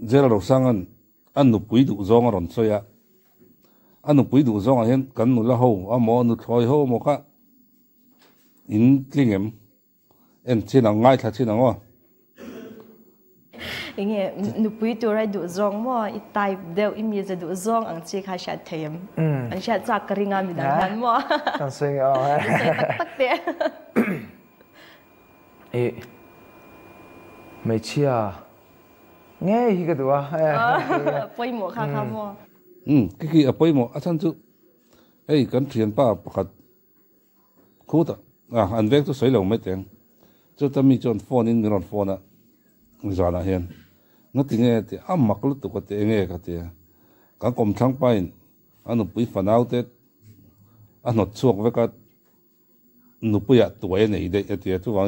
zela ro sangan an nu pui du zong ron soya an nu pui du zong a hen kan nu la ho a mo nu thloi ho mo ka in tlingem en chin ang ngai tha chin ango nghe nụ bùi tu rai du zong mo itai deu imi za du zong ang chi kha sha them ang sha cha karinga mi dan han mo kan sing o tak tak te e mai chia nghe hi ka duwa poi mo kha kha mo ki apoi mo achan chu ei kan thian pa pakhat khu ta an vek tu soi lo mai teng chu ta mi chon phone in ron phone a zana hian nó tiếng nghe thì mặc lúc tụi cái tiếng nghe cái tiếng cả cùng thằng bay anh bui phần áo tết anh nó chuộc với cái nó bui tuổi này đấy thì chú vào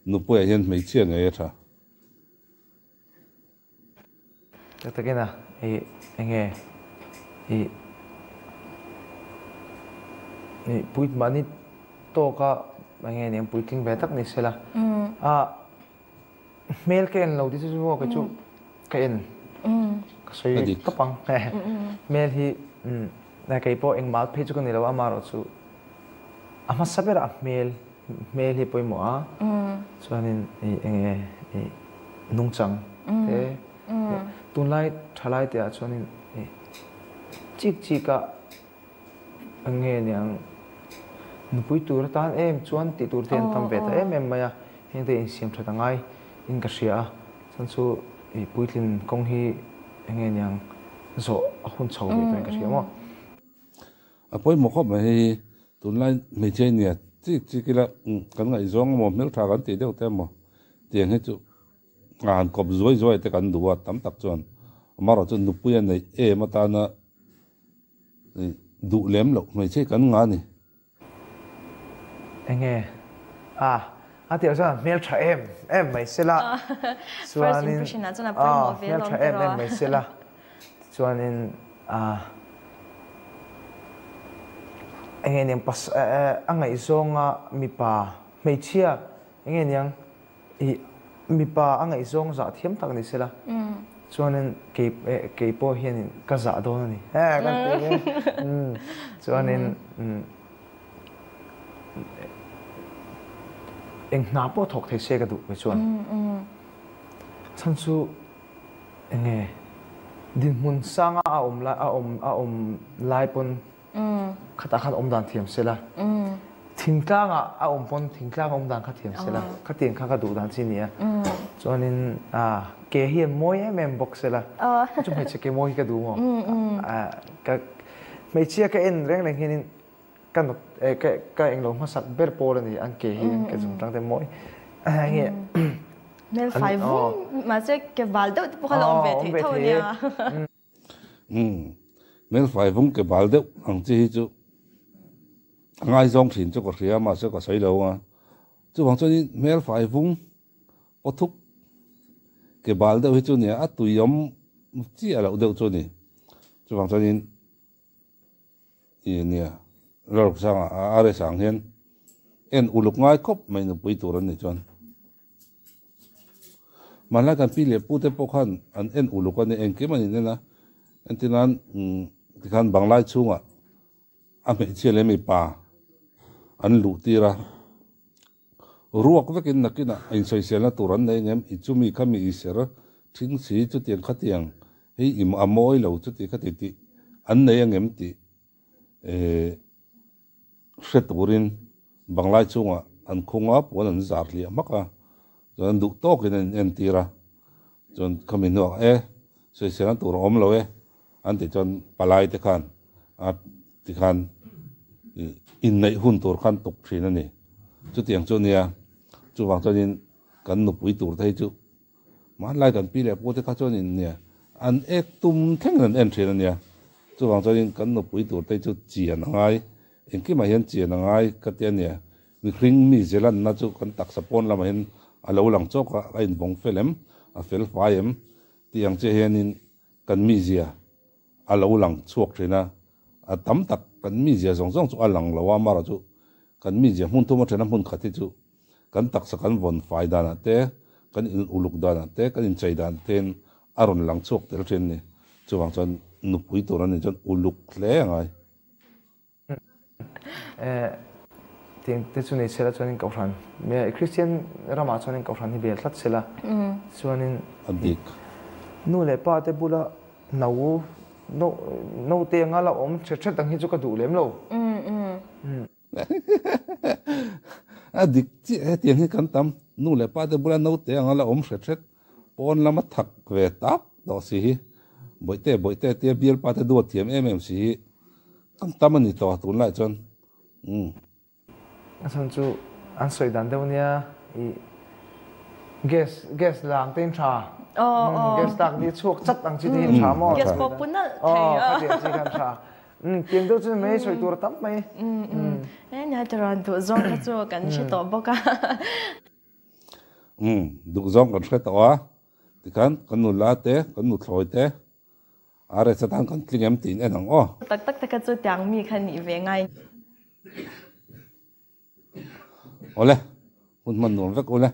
nó bui hiện mấy chuyện này thôi cái cái nào nghe bui mà ní to cái nghe niệm bui tiếng về tắc này sẽ là mail cái anh lâu đi chú cái chú cái anh cái cấp bằng mail thì này cái bộ anh mal page cái này là ama rồi chú ama sắp ra mail thì bôi mỏ cho nên anh nông trăng thế tuần lại thay lại thì cho nên chỉ cả anh nghe nhàng bôi tour tan em chuan ti tour tiền tam về em mà hiện tại anh xem thật ngay in cái gì sản xuất bùi tin công hi nghe nhàng rồi hun chầu về cái gì mà bùi một khóc mà hi tuần lai mấy chơi nè chỉ cái là cái ngày giông mà mấy thằng cái tiền đâu tem mà tiền hết chú cọp rồi thì cái đồ tắm tắc chuan mà rồi chuan nụ bùi này mà ta na đủ lém lộc mấy chơi cái ngán này anh nghe thì sao mail cho em mấy xe là first impression là cho nên mail cho em mấy xe là cho nên anh nghe niệm pas anh ấy xong mi pa mấy chia anh nghe niệm mi pa anh ấy xong giả thiếm tắc này xe là cho nên cái bộ hiện cái giả đó này cái tiếng cho nên anh nạp bộ thuộc thế xe cái đủ vậy chuan, sản xuất anh nghe, din mun sang lại pon, khát khát đàn thiềm xe là, thỉnh thoảng pon thỉnh thoảng đàn khát thiềm xe là, khát tiền khát đủ đàn xin nhỉ, cho nên cái hiền môi em bọc xe là, chúng phải check cái môi cái đủ mà, cái mấy chia cái anh rèn hiền cái anh lồng hoa sắc bể bò này anh kể cái dùng trắng tem mỗi anh nghe nên phải vung mà sẽ cái bal đâu thì không ông về thôi nha nên phải vung cái bal đâu anh chỉ chú ngay trong chuyện cho có gì mà sẽ có sai đâu à chú hoàng cho nên phải vung có thúc cái bal đâu chú nè tụi ông chỉ là đâu chú nè chú hoàng cho nên nè rồi sang ở sang hiền en uluk ngay khop mấy nó bui turan này chọn mà lại cái pile pute pokhan an en uluk anh en cái mà này na en tin an thì kan bang lai chung à mấy chia lên mấy pa an lu tira ruak với cái nãy anh soi xem là turan này em ichumi kami isera chính sĩ chút tiền khát tiền hay im amoi lâu chút tiền khát tiền anh này anh em thì set urin banglai chunga an khunga pon an zar li maka jon du to kin en tira jon kamin no se se an tur om lo an ti jon palai te khan a ti khan in nei hun tur khan tuk thin ani chu tiang chu nia chu wang chonin kan nu pui tur thai chu ma lai kan pi le po te kha chonin nia an tum theng an en thin ania chu wang chonin kan nu pui tur thai chu chian ngai em cái mà hiện tiền ngay cái tiền này mình khinh mi zealand na chú con tắc sapon làm hiện alo lang chok cái in bong film film phai em tiang che hiện in kan mi zia alo lang chok thina tam tak kan mi zia zong zong chu alang lawa mara chu kan mi zia hun thuma thena hun khati chu kan tak sa kan von phai dana te kan in uluk dana te kan in chai dan ten aron lang chuak tel chen ni chuwang chuan nupui tur ani chuan uluk hle angai tiếng tiếng chuan nei sela chuan in kau hran me Christian rama chuan in kau hran hi bel thlat sela chuan in adik nu le pa te bula nau no te nga la om che che tang hi chu ka du lem lo adik chi tiang hi kan tam nu le pa te bula no te anga la om hret pon lama thak ve tak do si hi boite te bial pa te do thiam em si kan tam ani to tun lai chon asan chu an soi dan deu nia i gas lang ten tha gas tak ni chuak chat ang chi din tha mo gas pop punna ka dia chi kan tha tiếng đâu chứ mấy soi tur tắm mấy nhà tôi tu zong ka chu kan chi to boka du zong kan hret awa ti kan nu la te kan nu thloi te are chatan kan tlingem tin enang o tak ka chu tiang mi khan ni ve ngai ole hun man nu vek ole